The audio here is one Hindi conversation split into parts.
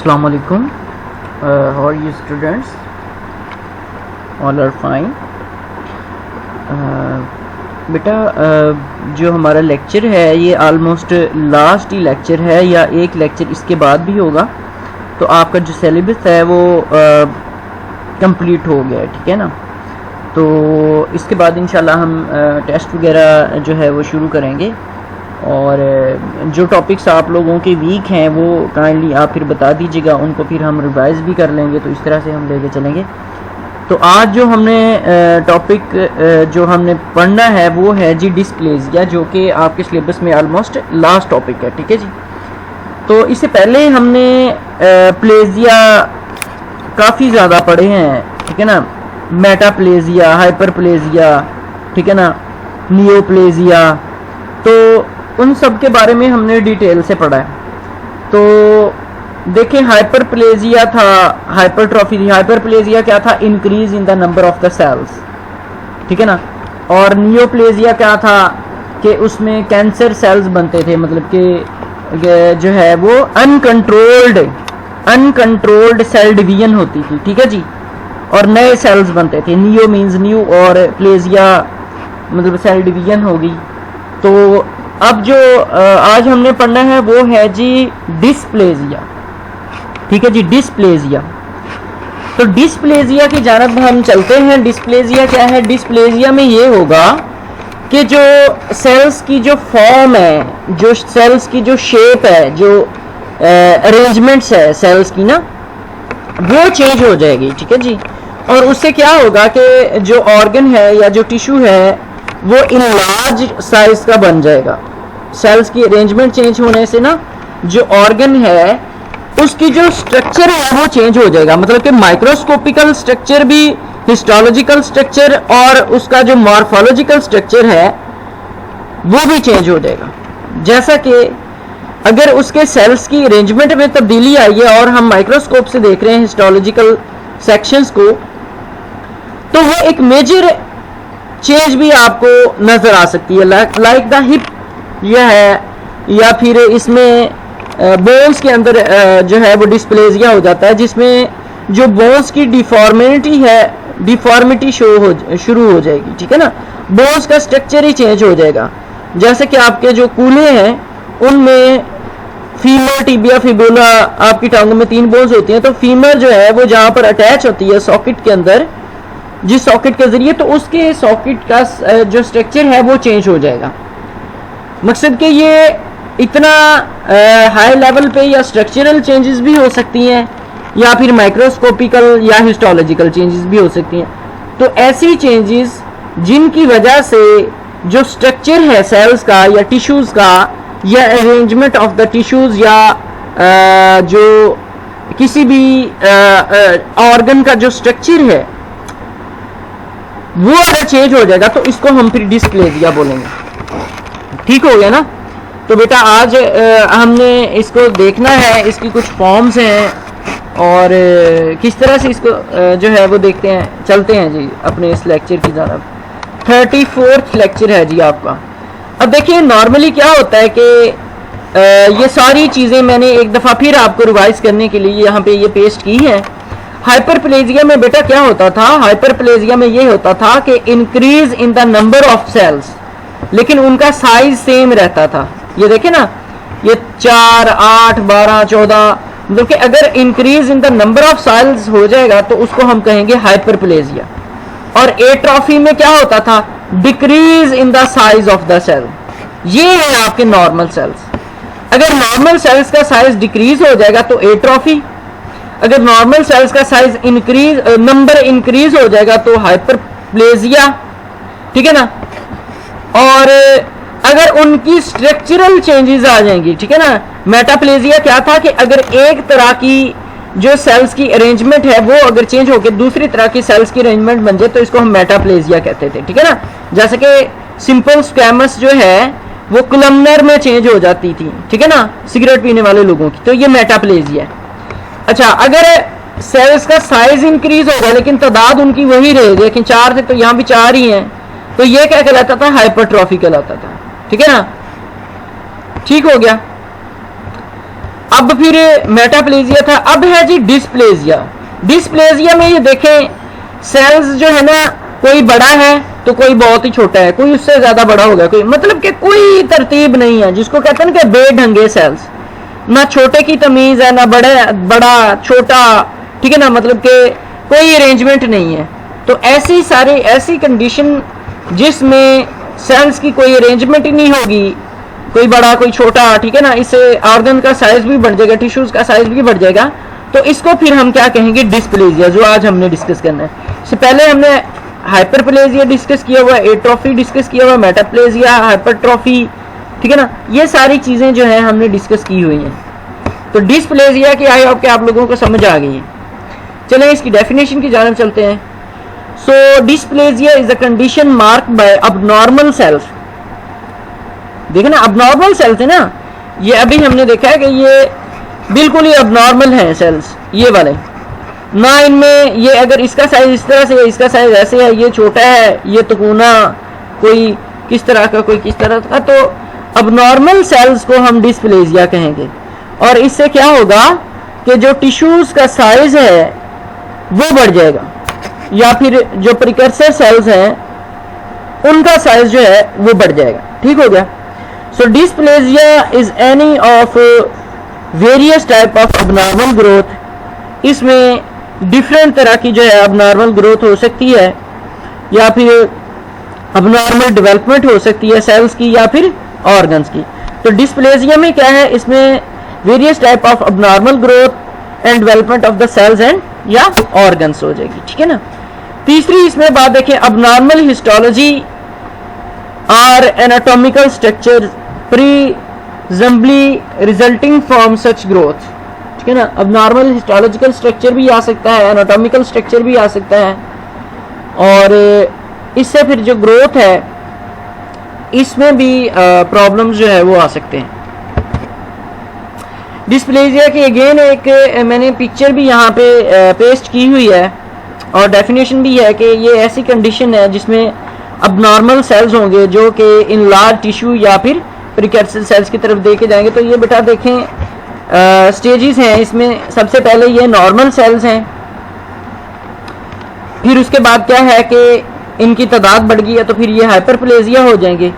Assalamu alaikum. How are you students? All are fine. बेटा जो हमारा लेक्चर है ये आलमोस्ट लास्ट ही लेक्चर है या एक लेक्चर इसके बाद भी होगा, तो आपका जो सिलेबस है वो कंप्लीट हो गया है, ठीक है ना। तो इसके बाद इंशाल्लाह हम टेस्ट वगैरह जो है वो शुरू करेंगे, और जो टॉपिक्स आप लोगों के वीक हैं वो काइंडली आप फिर बता दीजिएगा, उनको फिर हम रिवाइज भी कर लेंगे, तो इस तरह से हम लेके चलेंगे। तो आज जो हमने टॉपिक जो हमने पढ़ना है वो है जी डिस्प्लेसिया, जो कि आपके सिलेबस में ऑलमोस्ट लास्ट टॉपिक है, ठीक है जी। तो इससे पहले हमने प्लेजिया काफ़ी ज़्यादा पढ़े हैं, ठीक है ना। मेटाप्लेजिया, हाइपरप्लेजिया, ठीक है ना, नियोप्लेजिया, तो उन सब के बारे में हमने डिटेल से पढ़ा है। तो देखें, हाइपरप्लेजिया था, हाइपरट्रॉफी थी। हाइपरप्लेजिया क्या था? Increase in the number of the cells, ठीक है ना। और नियोप्लेजिया क्या था कि उसमें कैंसर सेल्स बनते थे, मतलब कि जो है वो अनकंट्रोल्ड सेल डिवीजन होती थी, ठीक है जी, और नए सेल्स बनते थे। नियो मीन्स न्यू और प्लेजिया मतलब सेल डिवीजन होगी। तो अब जो आज हमने पढ़ना है वो है जी डिस्प्लेजिया, ठीक है जी, डिस्प्लेजिया। तो डिस्प्लेजिया की जानब हम चलते हैं। डिस्प्लेजिया क्या है? डिस्प्लेजिया में ये होगा कि जो सेल्स की जो फॉर्म है, जो सेल्स की जो शेप है, जो अरेंजमेंट्स है सेल्स की ना, वो चेंज हो जाएगी, ठीक है जी। और उससे क्या होगा कि जो ऑर्गन है या जो टिश्यू है वो इन लार्ज साइज का बन जाएगा। सेल्स की अरेंजमेंट चेंज होने से ना जो ऑर्गन है उसकी जो स्ट्रक्चर है वो चेंज हो जाएगा, मतलब कि माइक्रोस्कोपिकल स्ट्रक्चर भी, हिस्टोलॉजिकल स्ट्रक्चर और उसका जो मॉर्फोलॉजिकल स्ट्रक्चर है वो भी चेंज हो जाएगा। जैसा कि अगर उसके सेल्स की अरेंजमेंट में तब्दीली आई है और हम माइक्रोस्कोप से देख रहे हैं हिस्टोलॉजिकल सेक्शंस को, तो वो एक मेजर चेंज भी आपको नजर आ सकती है। लाइक द हिप यह है, या फिर इसमें बोन्स के अंदर जो है वो डिस्प्लेजिया हो जाता है, जिसमें जो बोन्स की डिफॉर्मिटी है, डिफॉर्मिटी शुरू हो जाएगी, ठीक है ना। बोन्स का स्ट्रक्चर ही चेंज हो जाएगा। जैसे कि आपके जो कूल्हे हैं उनमें फीमर, टिबिया, फिबुला, आपकी टांगों में 3 बोन्स होती हैं। तो फीमर जो है वो जहाँ पर अटैच होती है सॉकेट के अंदर, जिस सॉकेट के जरिए, तो उसके सॉकेट का जो स्ट्रक्चर है वो चेंज हो जाएगा। मकसद कि ये इतना हाई लेवल पे या स्ट्रक्चरल चेंजेस भी हो सकती हैं, या फिर माइक्रोस्कोपिकल या हिस्टोलॉजिकल चेंजेस भी हो सकती हैं। तो ऐसी चेंजेस जिनकी वजह से जो स्ट्रक्चर है सेल्स का या टिश्यूज का, या अरेंजमेंट ऑफ द टिश्यूज, या जो किसी भी ऑर्गन का जो स्ट्रक्चर है वो अगर चेंज हो जाएगा तो इसको हम फिर डिस्प्लेजिया बोलेंगे। ठीक हो गया ना। तो बेटा आज हमने इसको देखना है, इसकी कुछ फॉर्म्स हैं और किस तरह से इसको जो है वो देखते हैं। चलते हैं जी अपने इस लेक्चर की तरफ। 34th लेक्चर है जी आपका। अब देखिए नॉर्मली क्या होता है कि ये सारी चीज़ें मैंने एक दफ़ा फिर आपको रिवाइज करने के लिए यहाँ पे ये पेस्ट की है। हाइपरप्लेजिया में बेटा क्या होता था? हाइपरप्लेजिया में ये होता था कि increase in the number of cells, लेकिन उनका साइज सेम रहता था। ये देखे ना, ये 4, 8, 12, 14, मतलब कि अगर increase in the number of cells हो जाएगा तो उसको हम कहेंगे हाइपरप्लेजिया। और एट्रोफी में क्या होता था? Decrease in the size of the cell. ये है आपके नॉर्मल सेल्स। अगर नॉर्मल सेल्स का साइज डिक्रीज हो जाएगा तो एट्रोफी, अगर नॉर्मल सेल्स का साइज नंबर इंक्रीज हो जाएगा तो हाइपरप्लेजिया, ठीक है ना। और अगर उनकी स्ट्रक्चरल चेंजेस आ जाएंगी, ठीक है ना। मेटाप्लेजिया क्या था कि अगर एक तरह की जो सेल्स की अरेंजमेंट है वो अगर चेंज होकर दूसरी तरह की सेल्स की अरेंजमेंट बन जाए तो इसको हम मेटाप्लेजिया कहते थे, ठीक है ना। जैसे कि सिंपल स्क्वैमस जो है वो कलमनर में चेंज हो जाती थी, ठीक है ना, सिगरेट पीने वाले लोगों की, तो ये मेटाप्लेजिया है। अच्छा, अगर सेल्स का साइज इंक्रीज होगा लेकिन तादाद उनकी वही रहेगी, लेकिन 4 थे तो यहाँ भी 4 ही हैं, तो ये क्या कहलाता था? हाइपरट्रॉफी कहलाता था, ठीक है ना। ठीक हो गया। अब फिर मेटाप्लेजिया था, अब है जी डिस्प्लेजिया। डिस्प्लेजिया में ये देखें सेल्स जो है ना, कोई बड़ा है तो कोई बहुत ही छोटा है, कोई उससे ज्यादा बड़ा होगा, कोई मतलब कि कोई तरतीब नहीं है, जिसको कहते हैं ना कि बेढंगे सेल्स, ना छोटे की तमीज है ना बड़े बड़ा छोटा, ठीक है ना, मतलब कि कोई अरेंजमेंट नहीं है। तो ऐसी सारी ऐसी कंडीशन जिसमें सेल्स की कोई अरेंजमेंट ही नहीं होगी, कोई बड़ा कोई छोटा, ठीक है ना, इससे ऑर्गन का साइज भी बढ़ जाएगा, टिश्यूज का साइज भी बढ़ जाएगा, तो इसको फिर हम क्या कहेंगे, डिस्प्लेजिया, जो आज हमने डिस्कस करना है। इससे पहले हमने हाइपरप्लेजिया डिस्कस किया हुआ, एट्रोफी डिस्कस किया हुआ, मेटाप्लेजिया, हाइपरट्रॉफी, ठीक है ना, ये सारी चीजें जो है हमने डिस्कस की हुई हैं। तो डिस्प्लेजिया की आई होप कि आप लोगों को समझ आ गई है। चलें इसकी डेफिनेशन की जानब चलते हैं। So dysplasia is a condition marked by abnormal cells. देखो ना, अबनॉर्मल सेल्स है ना, ये अभी हमने देखा है कि ये बिल्कुल ही अबनॉर्मल है सेल्स, ये वाले ना, इनमें ये अगर इसका साइज इस तरह से है, इसका साइज ऐसे है, ये छोटा है, ये तकूना, कोई किस तरह का, कोई किस तरह का, तो अबनॉर्मल सेल्स को हम डिस्प्लेजिया कहेंगे। और इससे क्या होगा कि जो टिश्यूज का साइज है वो बढ़ जाएगा, या फिर जो प्रिकर्सर सेल्स हैं उनका साइज जो है वो बढ़ जाएगा। ठीक हो गया। So dysplasia is any of various type of abnormal growth. इसमें डिफरेंट तरह की जो है अबनॉर्मल ग्रोथ हो सकती है, या फिर अबनॉर्मल डेवलपमेंट हो सकती है सेल्स की या फिर ऑर्गन्स की। तो डिस्प्लेजिया में क्या है, इसमें various type of abnormal growth and development of the cells and या ऑर्गन्स हो जाएगी। ठीक है ना। तीसरी इसमें बात देखें, abnormal histology or anatomical structure presumably resulting from such growth. ठीक है ना। अबनॉर्मल हिस्टोलॉजिकल स्ट्रक्चर भी आ सकता है, एनाटॉमिकल स्ट्रक्चर भी आ सकता है, और इससे फिर जो ग्रोथ है इसमें भी प्रॉब्लम्स जो है वो आ सकते हैं। डिस्प्लेजिया की अगेन एक मैंने पिक्चर भी यहाँ पे पेस्ट की हुई है, और डेफिनेशन भी है कि ये ऐसी कंडीशन है जिसमें अबनॉर्मल सेल्स होंगे जो कि इन लार्ज टिश्यू या फिर प्रिकर्सर सेल्स की तरफ देखे जाएंगे। तो ये बेटा देखें स्टेजेस हैं इसमें। सबसे पहले ये नॉर्मल सेल्स हैं, फिर उसके बाद क्या है कि इनकी तादाद बढ़ गई है तो फिर ये हाइपरप्लेजिया हो जाएंगे।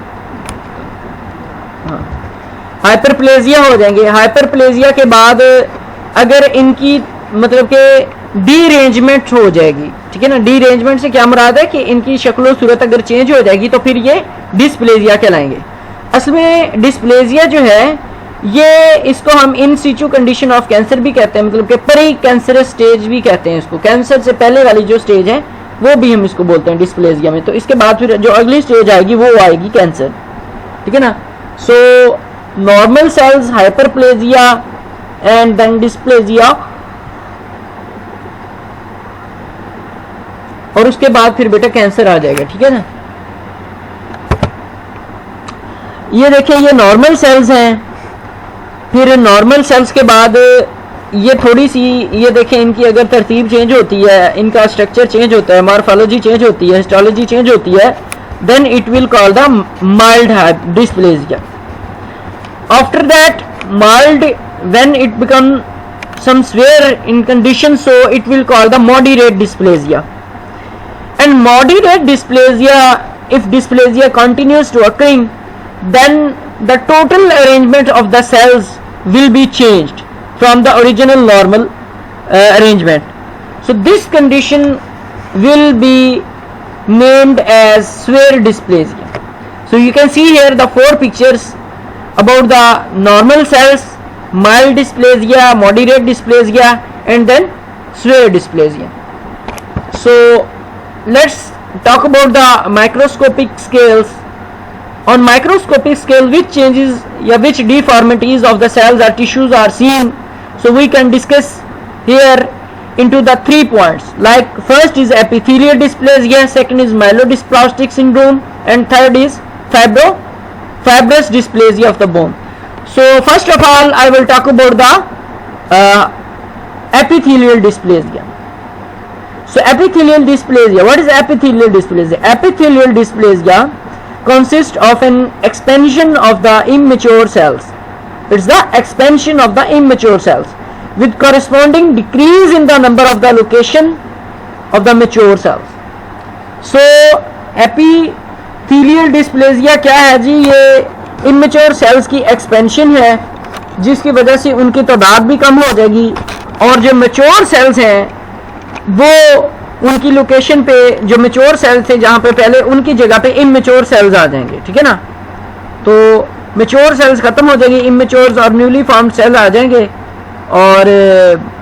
हाँ, हाइपरप्लेजिया हो जाएंगे। हाइपरप्लेजिया के बाद अगर इनकी मतलब के डीरेंजमेंट हो जाएगी, ठीक है ना। डीरेंजमेंट से क्या मुराद है कि इनकी शक्ल सूरत अगर चेंज हो जाएगी तो फिर ये डिस्प्लेजिया कहलाएंगे। असल में डिस्प्लेजिया जो है ये, इसको हम इन सिचू कंडीशन ऑफ कैंसर भी कहते हैं, मतलब कि प्री कैंसरस स्टेज भी कहते हैं इसको। कैंसर से पहले वाली जो स्टेज है वो भी हम इसको बोलते हैं डिस्प्लेजिया में। तो इसके बाद फिर जो अगली स्टेज आएगी वो आएगी कैंसर। ठीक है ना। So normal cells, hyperplasia and then dysplasia, और उसके बाद फिर बेटा कैंसर आ जाएगा। ठीक है ना। ये देखिए ये नॉर्मल सेल्स हैं, फिर नॉर्मल सेल्स के बाद ये थोड़ी सी, ये देखें इनकी अगर तरतीब चेंज होती है, इनका स्ट्रक्चर चेंज होता है, मॉर्फोलॉजी चेंज होती है, हिस्टोलॉजी चेंज होती है, then it will call the mild dysplasia. After that mild, when it become some severe in condition, so it will call the moderate dysplasia. And moderate dysplasia, if dysplasia continues to occurring, then the total arrangement of the cells will be changed from the original normal arrangement. So this condition will be named as severe dysplasia. So you can see here the four pictures about the normal cells, mild dysplasia, moderate dysplasia, and then severe dysplasia. So let's talk about the microscopic scales. On microscopic scale, which changes, which deformities of the cells or tissues are seen? So we can discuss here into the 3 points. Like first is epithelial dysplasia, second is myelodysplastic syndrome, and third is fibrous dysplasia of the bone. So first of all, I will talk about the epithelial dysplasia. So epithelial dysplasia, what is epithelial dysplasia? Epithelial dysplasia consists of an expansion of the immature cells. It's the expansion of the immature cells with corresponding decrease in the number of the location of the mature cells. So epithelial dysplasia क्या है जी? ये immature cells की expansion है जिसकी वजह से उनकी तादाद भी कम हो जाएगी और जो mature cells हैं वो उनकी लोकेशन पे जो mature cells थे जहाँ पे पहले उनकी जगह पे immature cells आ जाएंगे, ठीक है ना? तो mature cells खत्म हो जाएंगी, immatures और newly formed cells आ जाएंगे और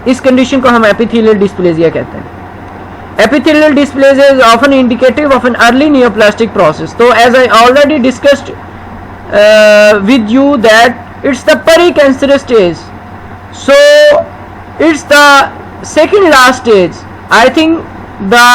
इस कंडीशन को हम epithelial dysplasia कहते हैं. Epithelial dysplasia is often indicative of an early neoplastic process. So as I already discussed with you that it's the pericancerous stage. So it's the second last stage. I think the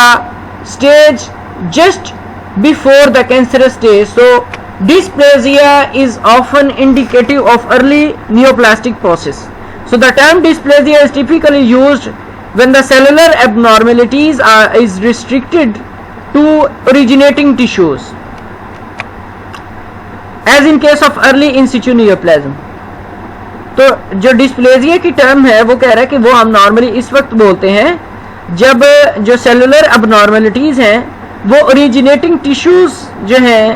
stage just before the cancerous stage. So dysplasia is often indicative of early neoplastic process. So the term dysplasia is typically used when the cellular abnormalities is restricted to originating tissues, as in case of early in situ neoplasm. तो जो डिस्प्लेजिया की टर्म है वो कह रहा है कि वो हम नॉर्मली इस वक्त बोलते हैं जब जो सेलुलर अबनॉर्मलिटीज हैं वो ओरिजिनेटिंग टिश्यूज जो हैं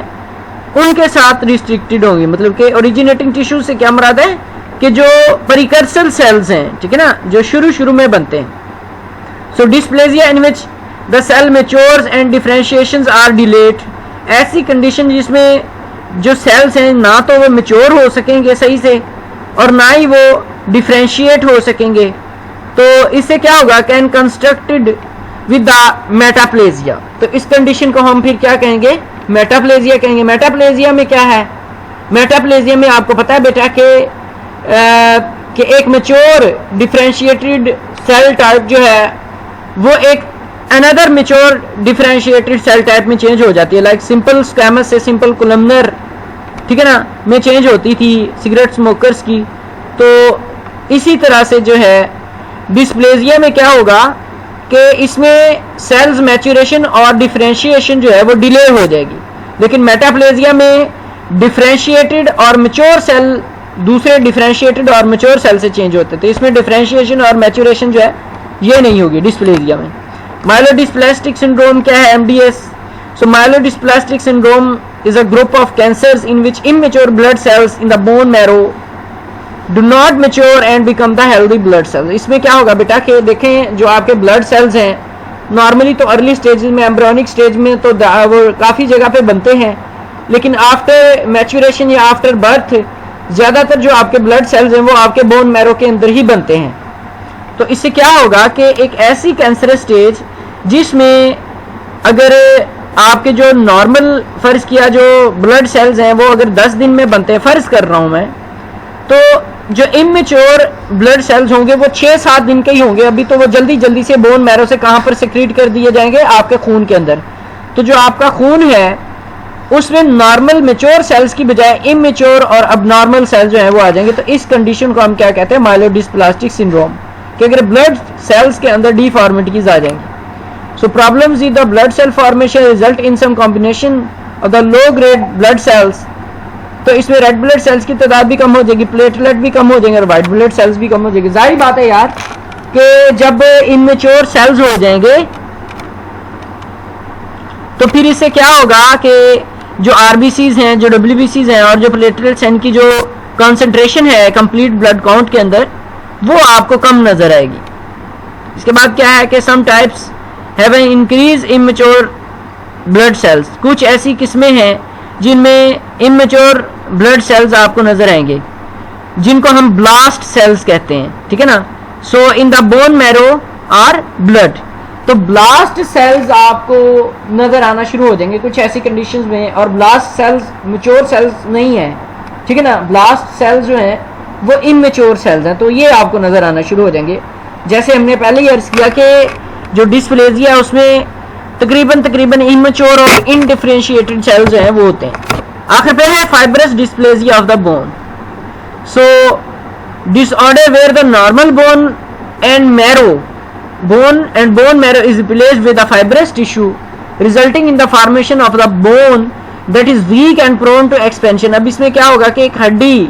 उनके साथ रिस्ट्रिक्टेड होंगी. मतलब कि ओरिजिनेटिंग टिश्यूज से क्या मुराद है कि जो परिकर्सल सेल्स हैं, ठीक है ना, जो शुरू में बनते हैं. So dysplasia in which the cell matures and differentiations are delayed. ऐसी कंडीशन जिसमें जो सेल्स हैं ना तो वो मैच्योर हो सकेंगे सही से और ना ही वो डिफरेंशिएट हो सकेंगे. तो इससे क्या होगा? Can constructed with the metaplasia. तो इस कंडीशन को हम फिर क्या कहेंगे? मेटाप्लेजिया कहेंगे. मेटाप्लेजिया में क्या है? मेटाप्लेजिया में आपको पता है बेटा कि एक मैच्योर डिफरेंशिएटेड सेल टाइप जो है वो एक another mature differentiated cell type में चेंज हो जाती है. लाइक सिंपल स्क्वैमस से सिंपल कोलमनर, ठीक है ना, में चेंज होती थी सिगरेट स्मोकर्स की. तो इसी तरह से जो है डिस्प्लेजिया में क्या होगा कि इसमें सेल्स मैच्योरेशन और डिफरेंशिएशन जो है वो डिले हो जाएगी. लेकिन मेटाप्लेजिया में डिफरेंशिएटेड और मैच्योर सेल दूसरे डिफरेंशिएटेड और मैच्योर सेल से चेंज होते थे. इसमें डिफरेंशिएशन और मैच्योरेशन जो है ये नहीं होगी डिस्प्लेजिया में. माइलोडिस्प्लास्टिक सिंड्रोम क्या है? MDS. So myelodysplastic syndrome is a group of cancers in which immature blood cells in the bone marrow do not mature and become the healthy blood cells. इसमें क्या होगा बेटा कि देखें जो आपके blood cells हैं नॉर्मली तो अर्ली स्टेज में एम्ब्रियोनिक स्टेज में तो वो काफ़ी जगह पे बनते हैं, लेकिन आफ्टर मैच्योरेशन या आफ्टर बर्थ ज़्यादातर जो आपके ब्लड सेल्स हैं वो आपके बोन मैरो के अंदर ही बनते हैं. तो इससे क्या होगा कि एक ऐसी कैंसरस स्टेज जिसमें अगर आपके जो नॉर्मल फ़र्ज़ किया जो ब्लड सेल्स हैं वो अगर 10 दिन में बनते हैं, फ़र्ज़ कर रहा हूँ मैं, तो जो इमेच्योर ब्लड सेल्स होंगे वो 6-7 दिन के ही होंगे. अभी तो वो जल्दी से बोन मैरो से कहाँ पर सिक्रीट कर दिए जाएंगे? आपके खून के अंदर. तो जो आपका खून है उसमें नॉर्मल मैच्योर सेल्स की बजाय इमेच्योर और अबनॉर्मल सेल्स जो हैं वो आ जाएंगे. तो इस कंडीशन को हम क्या कहते हैं? Myelodysplastic syndrome. कि अगर ब्लड सेल्स के अंदर डिफॉर्मिटीज आ जाएंगी. So problems with the blood cell formation result in some combination of the low grade blood cells. तो इसमें रेड ब्लड सेल्स की तादाद भी कम हो जाएगी, प्लेटलेट भी कम हो जाएंगे और वाइट ब्लड सेल्स भी कम हो जाएगी. जाहिर बात है यार कि जब इमेच्योर सेल्स हो जाएंगे तो फिर इससे क्या होगा कि जो आरबीसीज हैं, जो डब्ल्यूबीसीज हैं और जो प्लेटलेट्स हैं इनकी जो कॉन्सेंट्रेशन है कंप्लीट ब्लड काउंट के अंदर वो आपको कम नजर आएगी. इसके बाद क्या है कि some types have an increase immature blood cells. कुछ ऐसी किस्में हैं जिनमें इमेच्योर ब्लड सेल्स आपको नजर आएंगे जिनको हम ब्लास्ट सेल्स कहते हैं, ठीक है ना. So in the bone marrow or blood. तो ब्लास्ट सेल्स आपको नजर आना शुरू हो जाएंगे कुछ ऐसी कंडीशंस में. और ब्लास्ट सेल्स मैच्योर सेल्स नहीं है, ठीक है ना. ब्लास्ट सेल्स जो हैं वो इमेच्योर सेल्स हैं. तो ये आपको नजर आना शुरू हो जाएंगे. जैसे हमने पहले ही अर्ज किया कि जो डिस्प्लेजिया है उसमें तकरीबन इमेच्योर और इनडिफरेंशिएटेड सेल्स जो हैं वो होते हैं. आखिर पे है fibrous dysplasia of the bone. So disorder where the normal bone and bone marrow is replaced with a fibrous tissue resulting in the formation of the bone that is weak and prone to expansion. अब इसमें क्या होगा कि एक हड्डी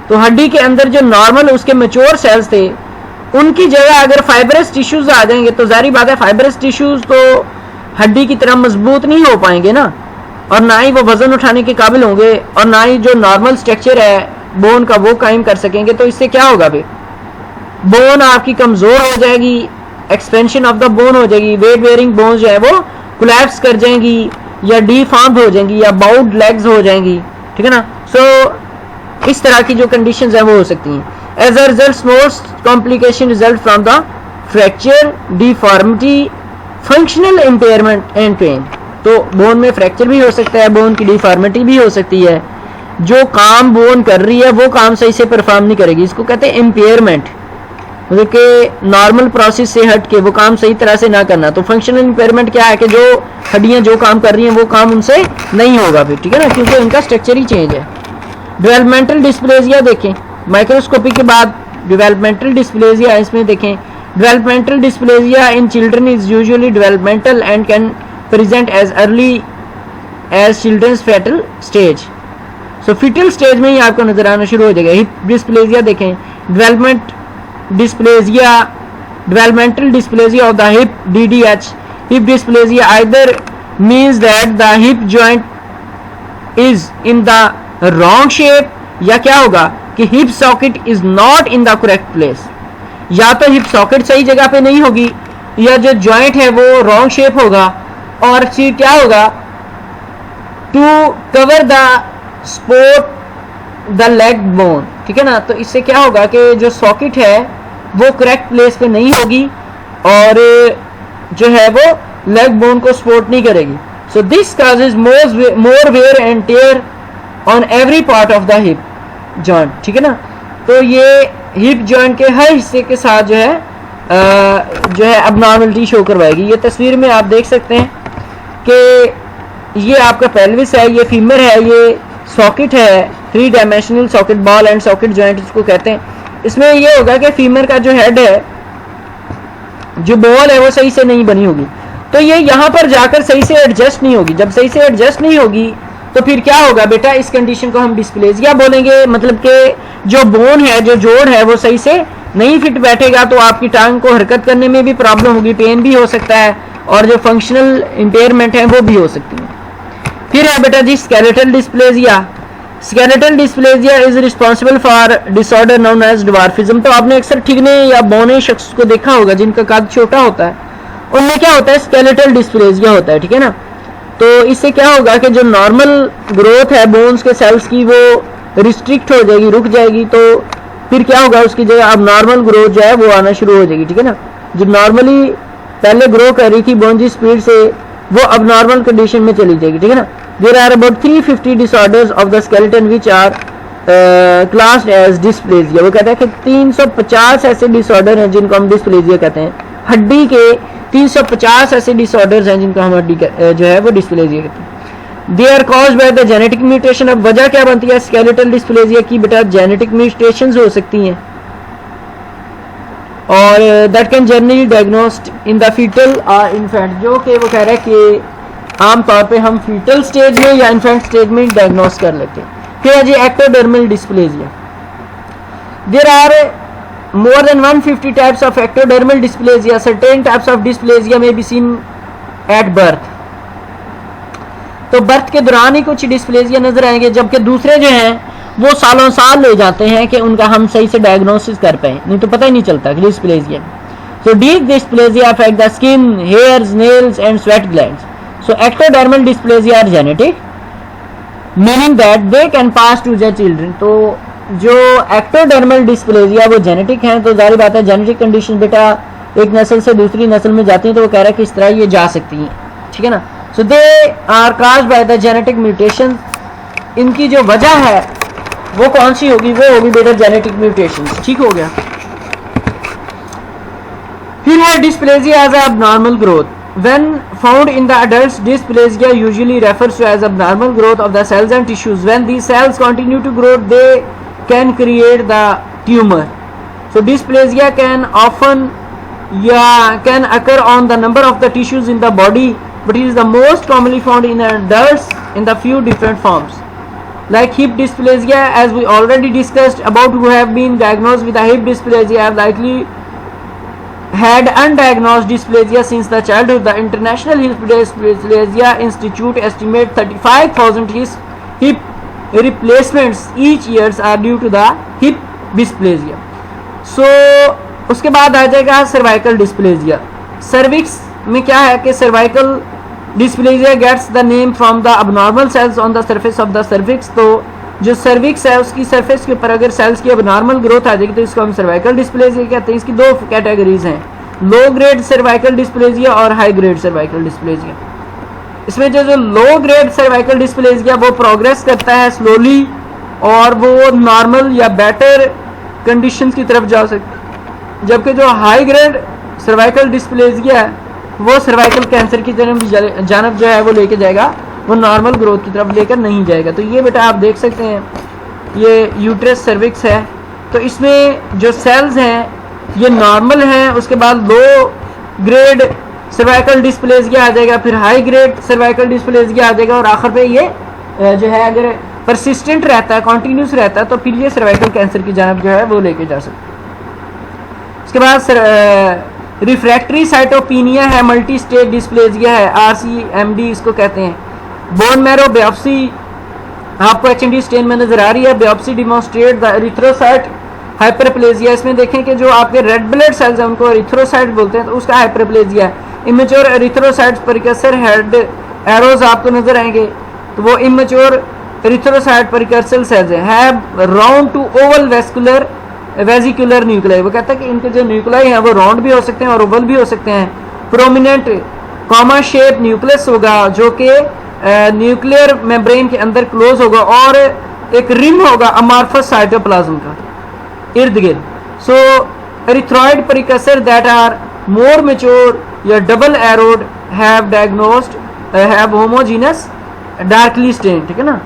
तो हड्डी के अंदर जो नॉर्मल उसके मैच्योर सेल्स थे उनकी जगह अगर फाइब्रस टिश्यूज आ जाएंगे तो जारी बात है फाइब्रस टिश्यूज तो हड्डी की तरह मजबूत नहीं हो पाएंगे ना, और ना ही वो वजन उठाने के काबिल होंगे, और ना ही जो नॉर्मल स्ट्रक्चर है बोन का वो कायम कर सकेंगे। तो इससे क्या होगा फिर, बोन आपकी कमजोर हो जाएगी, एक्सपेंशन ऑफ द बोन हो जाएगी, वेट बेयरिंग बोन्स जो है वो कोलैप्स कर जाएंगी या डीफॉर्म्ड हो जाएंगी या बाउड लेग्स हो जाएंगी, ठीक है ना। सो इस तरह की जो कंडीशंस हैं वो हो सकती हैं। As a result most complication result from the fracture, deformity, functional impairment and pain. तो बोन में फ्रैक्चर भी हो सकता है, बोन की डिफॉर्मिटी भी हो सकती है, जो काम बोन कर रही है वो काम सही से परफॉर्म नहीं करेगी, इसको कहते हैं इम्पेयरमेंट, मतलब कि नॉर्मल प्रोसेस से हट के वो काम सही तरह से ना करना। तो फंक्शनल इम्पेयरमेंट क्या है कि जो हड्डियां जो काम कर रही हैं वो काम उनसे नहीं होगा फिर, ठीक है ना, क्योंकि इनका स्ट्रक्चर ही चेंज है। डेवलपमेंटल डिस्प्लेजिया देखें, माइक्रोस्कोपी के बाद डेवलपमेंटल डिस्प्लेजिया इसमें देखें। Developmental dysplasia in children is usually developmental and can present as early as children's fetal stage. So fetal stage में ही आपको नजर आना शुरू हो जाएगा। हिप डिस्प्लेजिया देखें, development dysplasia, developmental dysplasia of the hip DDH, hip dysplasia either means that the hip joint is in the wrong shape, या क्या होगा कि hip socket is not in the correct place, या तो hip socket सही जगह पे नहीं होगी या जो joint है वो wrong shape होगा, और फिर क्या होगा to cover the support the leg bone, ठीक है ना। तो इससे क्या होगा कि जो सॉकेट है वो करेक्ट प्लेस पे नहीं होगी और जो है वो लेग बोन को सपोर्ट नहीं करेगी। So this causes more wear and tear on every part of the hip joint, ठीक है ना। तो ये हिप जॉइंट के हर हिस्से के साथ जो है अबनॉर्मलिटी शो करवाएगी। ये तस्वीर में आप देख सकते हैं कि ये आपका पेल्विस है, ये फीमर है, ये सॉकेट है, 3 dimensional socket, ball and socket joint इसको कहते हैं। इसमें ये होगा कि फीमर का जो हेड है, जो बॉल है वो सही से नहीं बनी होगी, तो ये यहाँ पर जाकर सही से एडजस्ट नहीं होगी। जब सही से एडजस्ट नहीं होगी तो फिर क्या होगा बेटा, इस कंडीशन को हम डिस्प्लेजिया बोलेंगे। मतलब कि जो बोन है, जो जोड़ है वो सही से नहीं फिट बैठेगा, तो आपकी टांग को हरकत करने में भी प्रॉब्लम होगी, पेन भी हो सकता है, और जो फंक्शनल इंपेयरमेंट है वो भी हो सकती है। फिर है बेटा जी skeletal dysplasia. Skeletal dysplasia is responsible for disorder known as dwarfism. तो आपने अक्सर ठिगने या बौने शख्स को देखा होगा जिनका कद छोटा होता है, उनमें क्या होता है, स्केलेटल डिस्प्लेजिया होता है, ठीक है ना। तो इससे क्या होगा कि जो नॉर्मल ग्रोथ है बोन्स के सेल्स की वो रिस्ट्रिक्ट हो जाएगी, रुक जाएगी, तो फिर क्या होगा, उसकी जगह अब नॉर्मल ग्रोथ जो है वो आना शुरू हो जाएगी, ठीक है ना। जो नॉर्मली पहले ग्रो कर रही थी बोन जी स्पीड से, वो अब नॉर्मल कंडीशन में चली जाएगी, ठीक है ना। There are about 350 disorders of the skeleton which are classed as dysplasia। वो कहता है कि 350 ऐसे डिसऑर्डर हैं जिनको हम डिस्प्लेजिया कहते हैं। हड्डी के 350 ऐसे डिसऑर्डर्स हैं जिनको हम हड्डी जो है वो डिस्प्लेजिया कहते हैं। They are caused by the genetic mutation। अब वजह क्या बनती है स्केलेटल डिस्प्लेजिया की बेटा, जेनेटिक म्यूटेशंस हो सकती हैं, और that can generally diagnosed in the fetal और इन्फेंट। जो कि वो कह रहा है कि आमतौर पे हम फीटल स्टेज में या इन्फेंट स्टेज में डायग्नोस कर लेते हैं। फिर है जी ectodermal dysplasia. There are more than 150 types of ectodermal dysplasia. Certain types of dysplasia may be seen at birth। तो बर्थ के दौरान ही कुछ डिस्प्लेजिया नजर आएंगे, जबकि दूसरे जो हैं वो सालों साल ले जाते हैं कि उनका हम सही से डायग्नोसिस कर पाए, नहीं तो पता ही नहीं चलता कि dysplasia. So deep dysplasia affect the skin, hairs, nails and sweat glands. So ectodermal dysplasia are genetic, meaning that they can pass to their children। तो जो ectodermal dysplasia वो जेनेटिक हैं, तो जाहिर बात है जेनेटिक कंडीशन बेटा एक नस्ल से दूसरी नस्ल में जाती हैं, तो वो कह रहा है कि इस तरह ये जा सकती हैं, ठीक है ना। So they are caused by the genetic mutation। इनकी जो वजह है वो कौन सी होगी, वो होगी बेटा जेनेटिक म्यूटेशन, ठीक हो गया। फिर है dysplasia as abnormal growth। When found in the adults, dysplasia usually refers to as abnormal growth of the cells and tissues. When these cells continue to grow, they can create the tumor। So dysplasia can often can occur on the number of the tissues in the body, but it is the most commonly found in adults in the few different forms। like hip dysplasia, as we already discussed, about who have been diagnosed with a hip dysplasia have likely had undiagnosed dysplasia since the childhood. The International Hip Dysplasia Institute estimates 35,000 hip replacements each year are due to the hip dysplasia. So उसके बाद आ जाएगा सर्वाइकल डिस्प्लेजिया. सर्विक्स में क्या है कि cervical dysplasia gets the name from the abnormal cells on the surface of the cervix. तो जो सर्विक्स है उसकी सरफेस के ऊपर अगर सेल्स की अबनॉर्मल ग्रोथ आ जाएगी तो इसको हम सर्वाइकल डिस्प्लेजिया कहते हैं. इसकी दो कैटेगरीज हैं, लो ग्रेड सर्वाइकल डिस्प्लेजिया और हाई ग्रेड सर्वाइकल डिस्प्लेजिया. इसमें जो लो ग्रेड सर्वाइकल डिस्प्लेजिया वो प्रोग्रेस करता है स्लोली और वो नॉर्मल या बेटर कंडीशंस की तरफ जा सकता है, जबकि जो हाई ग्रेड सर्वाइकल डिस्प्लेजिया है वो सर्वाइकल कैंसर की जानब जो है वो लेके जाएगा, वो नॉर्मल ग्रोथ की तरफ लेकर नहीं जाएगा. तो ये बेटा आप देख सकते हैं, ये यूट्रस सर्विक्स है. तो इसमें जो सेल्स हैं ये नॉर्मल हैं, उसके बाद लो ग्रेड सर्वाइकल डिस्प्लेजिया आ जाएगा, फिर हाई ग्रेड सर्वाइकल डिस्प्लेजिया आ जाएगा और आखिर पे ये जो है अगर परसिस्टेंट रहता है, कॉन्टीन्यूस रहता है, तो फिर ये सर्वाइकल कैंसर की जानब जो है वो लेके जा सकता है. उसके बाद रिफ्रैक्टरी साइटोपिनिया है, मल्टी स्टेज डिस्प्लेजिया है, RCMD इसको कहते हैं. बोन मैरो बायोप्सी आपको HMD स्टेन में नजर आ रही है. Biopsy demonstrate the erythrocyte hyperplasia. इसमें देखें कि जो आपके रेड ब्लड सेल्स हैं उनको एरिथ्रोसाइट बोलते हैं, तो उसका हाइपरप्लेजिया है. Immature erythrocytes precursor head arrows आपको नजर आएंगे, तो वो इमेच्योर एरिथ्रोसाइट प्रिकर्सर सेल्स हैं, round to Oval vascular vesicular nuclei. वो कहता है कि इनके जो न्यूक्लियाई हैं वो राउंड भी हो सकते हैं और ओवल भी हो सकते हैं. प्रोमिनेंट कॉमा शेप न्यूक्लियस होगा जो कि न्यूक्लियर मेम्ब्रेन के अंदर क्लोज होगा और एक रिम होगा अमार्फस साइटोप्लाज्म का इर्द गिर्द. So erythroid precursor that are more mature या double arrowed have diagnosed have homogeneous darkly stain. ठीक है ना.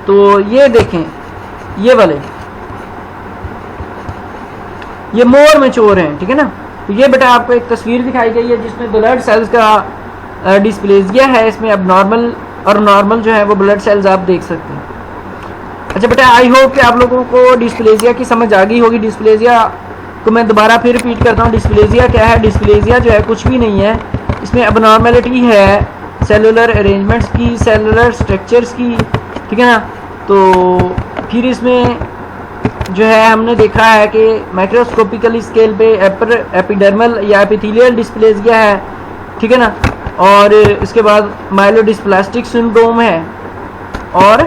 तो ये देखें, ये वाले ये मोर मेच्योर हैं. ठीक है ना. तो ये बेटा आपको एक तस्वीर दिखाई गई है जिसमें ब्लड सेल्स का डिस्प्लेजिया है. इसमें अब नॉर्मल और नॉर्मल जो है वो ब्लड सेल्स आप देख सकते हैं. अच्छा बेटा, आई होप कि आप लोगों को डिस्प्लेजिया की समझ आ गई होगी. डिस्प्लेजिया को मैं दोबारा फिर रिपीट करता हूँ. डिस्प्लेजिया क्या है? डिस्प्लेजिया जो है कुछ भी नहीं है, इसमें अबनॉर्मेलिटी है सेलुलर अरेंजमेंट्स की, सेलुलर स्ट्रक्चर्स की. ठीक है ना. तो फिर इसमें जो है हमने देखा है कि माइक्रोस्कोपिकल स्केल पे एपिडर्मल या एपिथेलियल डिस्प्लेजिया है. ठीक है ना. और इसके बाद माइलोडिस्प्लास्टिक सिंड्रोम है और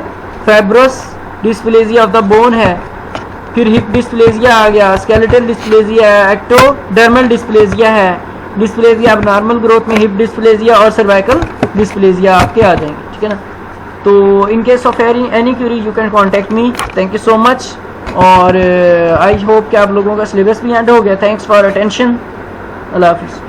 fibrous dysplasia of the bone है. फिर हिप डिस्प्लेजिया आ गया, स्केलेटल डिस्प्लेजिया है, एक्टोडर्मल डिस्प्लेजिया है, डिस्प्लेजिया अब नॉर्मल ग्रोथ में हिप डिस्प्लेजिया और सर्वाइकल डिस्प्लेजिया आपके आ जाएंगे. ठीक है ना. तो in case of any Curie you can contact me. Thank you so much. और आई होप कि आप लोगों का सिलेबस भी एंड हो गया. Thanks for attention. अल्लाह हाफिज़.